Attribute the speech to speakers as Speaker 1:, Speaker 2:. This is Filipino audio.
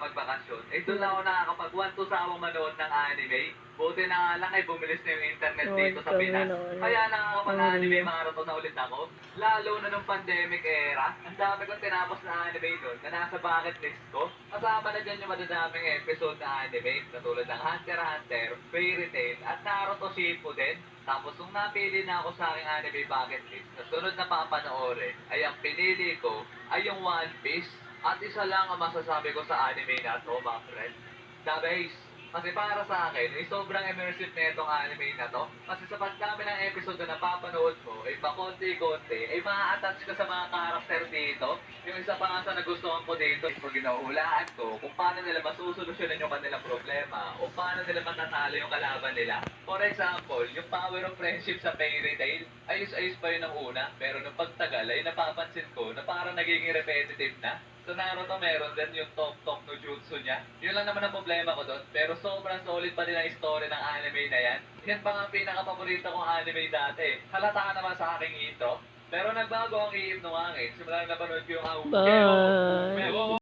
Speaker 1: magbakasyon, eh doon lang ako nakakapag-one to sawang manood ng anime. Buti na nga lang ay bumilis na yung internet
Speaker 2: Nood
Speaker 1: dito sa
Speaker 2: kami
Speaker 1: Pinas.
Speaker 2: noon.
Speaker 1: Kaya nakakapag-anime
Speaker 2: Rio.
Speaker 1: marathon na ulit ako. Lalo na nung pandemic era. Ang dami kong tinapos na anime doon na nasa bucket list ko. Kasama na dyan yung madadaming episode na anime. Katulad ng Hunter x Hunter, Fairy Tail, at Naruto Shippuden. Tapos nung napili na ako sa aking anime bucket list, na sunod na papanoorin, ay ang pinili ko ay yung One Piece. At isa lang ang masasabi ko sa anime na to, mga friend. The base. Kasi para sa akin, ay sobrang immersive na itong anime na to. Kasi sa pagdami ng episode na napapanood mo, ay pakonti-konti, ay ma-attach ka sa mga karakter dito. Yung isa pa nga sa nagustuhan ko dito, pag ginauhulaan ko, kung paano nila masusolusyonan yung kanilang problema, o paano nila matatalo yung kalaban nila. For example, yung power of friendship sa Fairy Tail, ayos-ayos pa yun ng una, pero nung pagtagal ay napapansin ko na parang nagiging repetitive na. Sa Naruto meron din yung Tok no Jutsu niya. Yun lang naman ang problema ko doon. Pero sobrang solid pa din ang story ng anime na yan. Yan pa nga ang pinaka-paborito kong anime dati. Halata naman sa aking intro. Pero nagbago ang iip nung angin. Simula na napanood ko yung Aoge.
Speaker 2: Bye.
Speaker 1: Meron